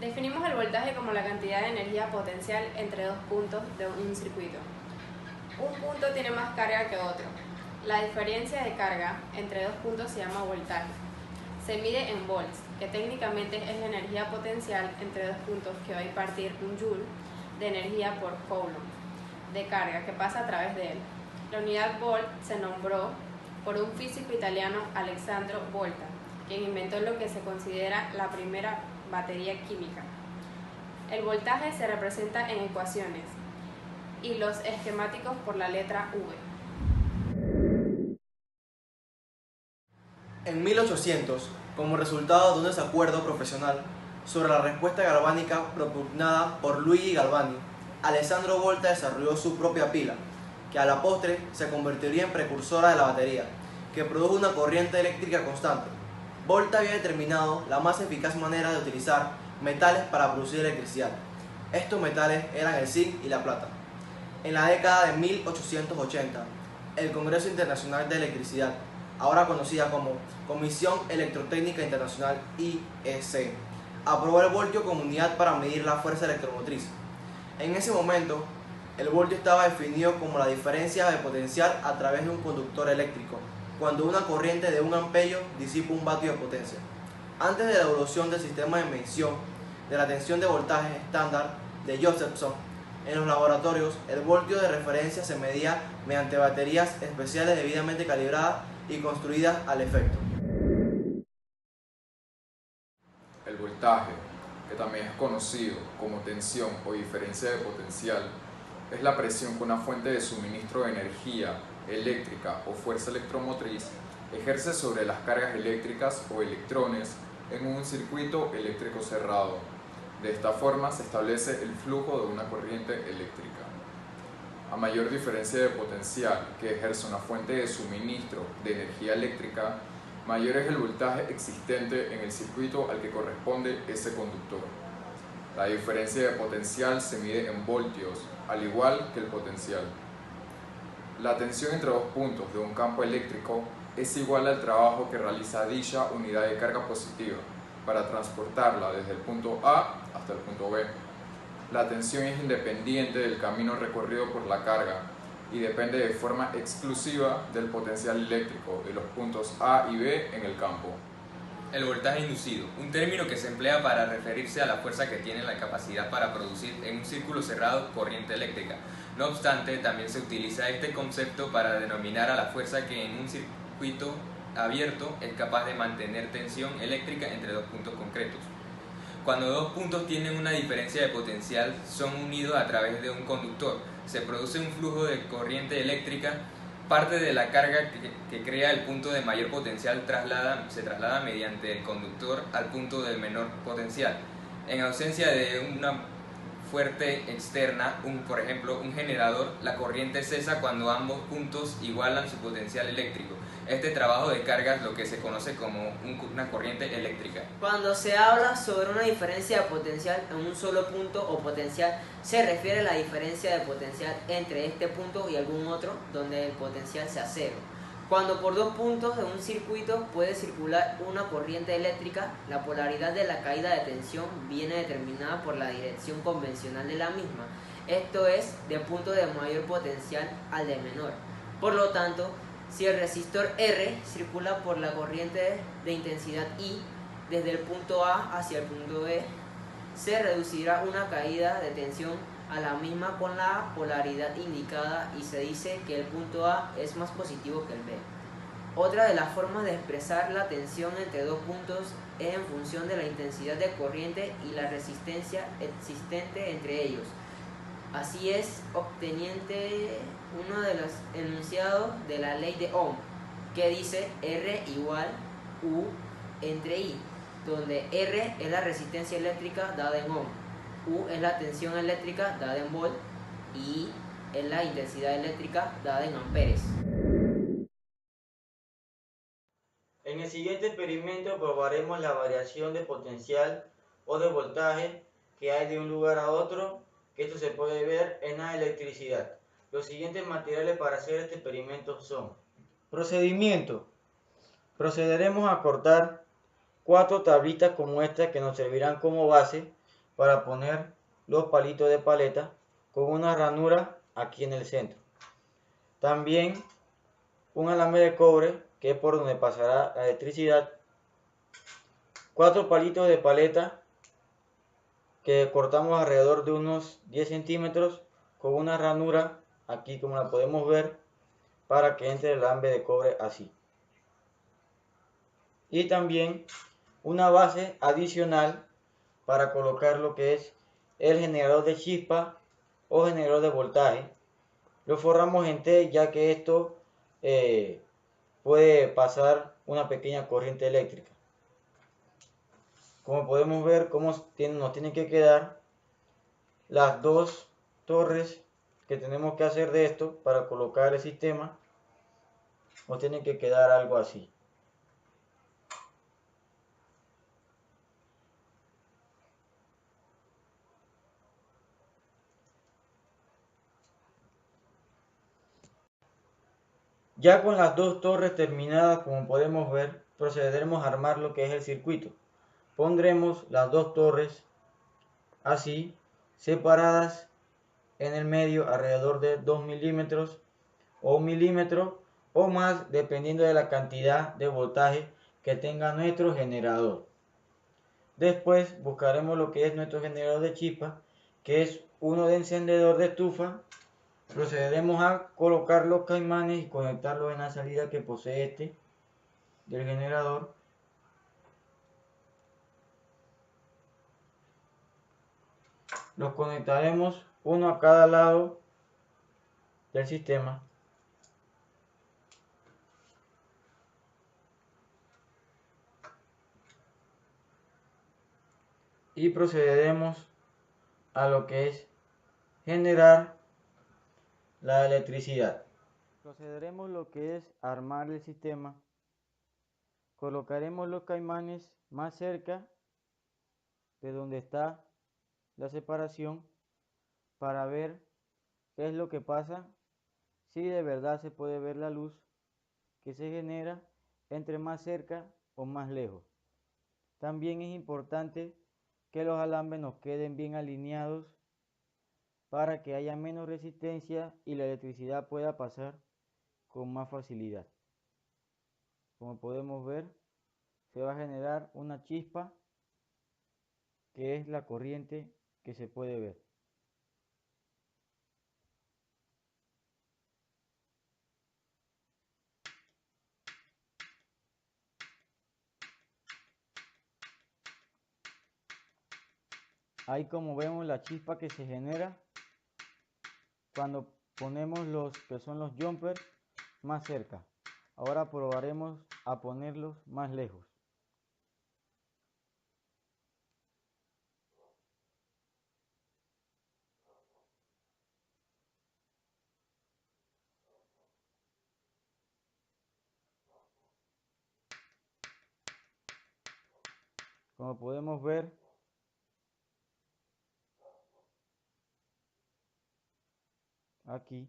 Definimos el voltaje como la cantidad de energía potencial entre dos puntos de un circuito. Un punto tiene más carga que otro. La diferencia de carga entre dos puntos se llama voltaje. Se mide en volts, que técnicamente es la energía potencial entre dos puntos que va a impartir un joule de energía por coulomb de carga que pasa a través de él. La unidad volt se nombró por un físico italiano, Alessandro Volta, quien inventó lo que se considera la primera batería química. El voltaje se representa en ecuaciones y los esquemáticos por la letra V. En 1800, como resultado de un desacuerdo profesional sobre la respuesta galvánica propugnada por Luigi Galvani, Alessandro Volta desarrolló su propia pila, que a la postre se convertiría en precursora de la batería, que produjo una corriente eléctrica constante. Volta había determinado la más eficaz manera de utilizar metales para producir electricidad. Estos metales eran el zinc y la plata. En la década de 1880, el Congreso Internacional de Electricidad, ahora conocida como Comisión Electrotécnica Internacional (IEC), aprobó el voltio como unidad para medir la fuerza electromotriz. En ese momento, el voltio estaba definido como la diferencia de potencial a través de un conductor eléctrico, cuando una corriente de 1 amperio disipa un vatio de potencia. Antes de la evolución del sistema de medición de la tensión de voltaje estándar de Josephson, en los laboratorios, el voltio de referencia se medía mediante baterías especiales debidamente calibradas y construidas al efecto. El voltaje, que también es conocido como tensión o diferencia de potencial, es la presión que una fuente de suministro de energía eléctrica o fuerza electromotriz ejerce sobre las cargas eléctricas o electrones en un circuito eléctrico cerrado. De esta forma se establece el flujo de una corriente eléctrica. A mayor diferencia de potencial que ejerce una fuente de suministro de energía eléctrica, mayor es el voltaje existente en el circuito al que corresponde ese conductor. La diferencia de potencial se mide en voltios, al igual que el potencial. La tensión entre dos puntos de un campo eléctrico es igual al trabajo que realiza dicha unidad de carga positiva para transportarla desde el punto A hasta el punto B. La tensión es independiente del camino recorrido por la carga y depende de forma exclusiva del potencial eléctrico de los puntos A y B en el campo. El voltaje inducido, un término que se emplea para referirse a la fuerza que tiene la capacidad para producir en un círculo cerrado corriente eléctrica. No obstante, también se utiliza este concepto para denominar a la fuerza que en un circuito abierto es capaz de mantener tensión eléctrica entre dos puntos concretos. Cuando dos puntos tienen una diferencia de potencial, son unidos a través de un conductor. Se produce un flujo de corriente eléctrica. Parte de la carga que crea el punto de mayor potencial se traslada mediante el conductor al punto del menor potencial. En ausencia de una fuente externa, por ejemplo un generador, la corriente cesa cuando ambos puntos igualan su potencial eléctrico. Este trabajo de carga es lo que se conoce como una corriente eléctrica. Cuando se habla sobre una diferencia de potencial en un solo punto o potencial, se refiere a la diferencia de potencial entre este punto y algún otro donde el potencial sea cero. Cuando por dos puntos de un circuito puede circular una corriente eléctrica, la polaridad de la caída de tensión viene determinada por la dirección convencional de la misma, esto es, del punto de mayor potencial al de menor. Por lo tanto, si el resistor R circula por la corriente de intensidad I desde el punto A hacia el punto B, se reducirá una caída de tensión a la misma con la polaridad indicada y se dice que el punto A es más positivo que el B. Otra de las formas de expresar la tensión entre dos puntos es en función de la intensidad de corriente y la resistencia existente entre ellos. Así es obteniente uno de los enunciados de la ley de Ohm, que dice R igual U entre I, donde R es la resistencia eléctrica dada en Ohm, U es la tensión eléctrica dada en volt y I es la intensidad eléctrica dada en amperes. En el siguiente experimento probaremos la variación de potencial o de voltaje que hay de un lugar a otro, que esto se puede ver en la electricidad. Los siguientes materiales para hacer este experimento son: procedimiento. Procederemos a cortar 4 tablitas como esta que nos servirán como base para poner los palitos de paleta con una ranura aquí en el centro. También un alambre de cobre, que es por donde pasará la electricidad. 4 palitos de paleta que cortamos alrededor de unos 10 centímetros con una ranura aquí, como la podemos ver, para que entre el alambre de cobre así. Y también una base adicional para colocar lo que es el generador de chispa o generador de voltaje. Lo forramos en T, ya que esto puede pasar una pequeña corriente eléctrica. Como podemos ver, nos tienen que quedar las dos torres que tenemos que hacer de esto para colocar el sistema. Nos tiene que quedar algo así. Ya con las dos torres terminadas, como podemos ver, procederemos a armar lo que es el circuito. Pondremos las dos torres así, separadas en el medio alrededor de 2 milímetros o 1 milímetro o más, dependiendo de la cantidad de voltaje que tenga nuestro generador. Después buscaremos lo que es nuestro generador de chispa, que es uno de encendedor de estufa. Procederemos a colocar los caimanes y conectarlos en la salida que posee este del generador. Los conectaremos uno a cada lado del sistema. Y procederemos a lo que es generar la electricidad. Procederemos lo que es armar el sistema. Colocaremos los caimanes más cerca de donde está la separación para ver qué es lo que pasa, si de verdad se puede ver la luz que se genera entre más cerca o más lejos. También es importante que los alambres nos queden bien alineados para que haya menos resistencia y la electricidad pueda pasar con más facilidad. Como podemos ver, se va a generar una chispa que es la corriente que se puede ver. Ahí como vemos la chispa que se genera cuando ponemos los que son los jumpers más cerca. Ahora probaremos a ponerlos más lejos. Como podemos ver, aquí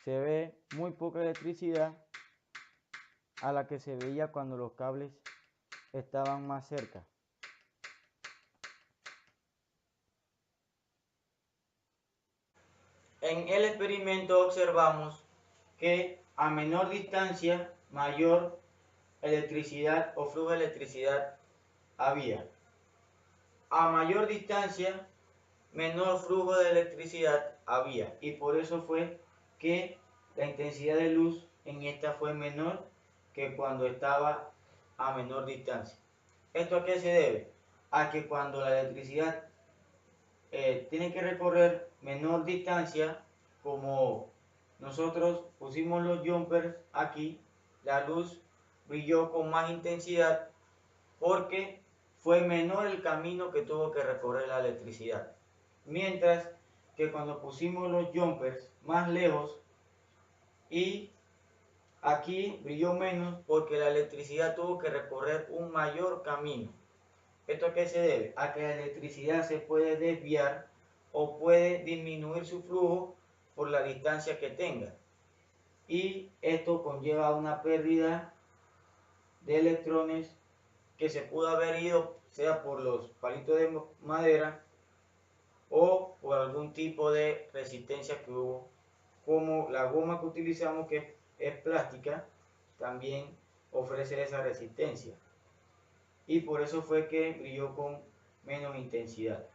se ve muy poca electricidad a la que se veía cuando los cables estaban más cerca. En el experimento observamos que a menor distancia, mayor electricidad o flujo de electricidad había. A mayor distancia, menor flujo de electricidad había. Y por eso fue que la intensidad de luz en esta fue menor que cuando estaba a menor distancia. ¿Esto a qué se debe? A que cuando la electricidad tiene que recorrer menor distancia, como nosotros pusimos los jumpers aquí, la luz brilló con más intensidad porque fue menor el camino que tuvo que recorrer la electricidad. Mientras que cuando pusimos los jumpers más lejos y aquí brilló menos porque la electricidad tuvo que recorrer un mayor camino. ¿Esto a qué se debe? A que la electricidad se puede desviar o puede disminuir su flujo por la distancia que tenga. Y esto conlleva una pérdida de electrones que se pudo haber ido, sea por los palitos de madera o por algún tipo de resistencia que hubo, como la goma que utilizamos, que es plástica, también ofrece esa resistencia, y por eso fue que brilló con menos intensidad.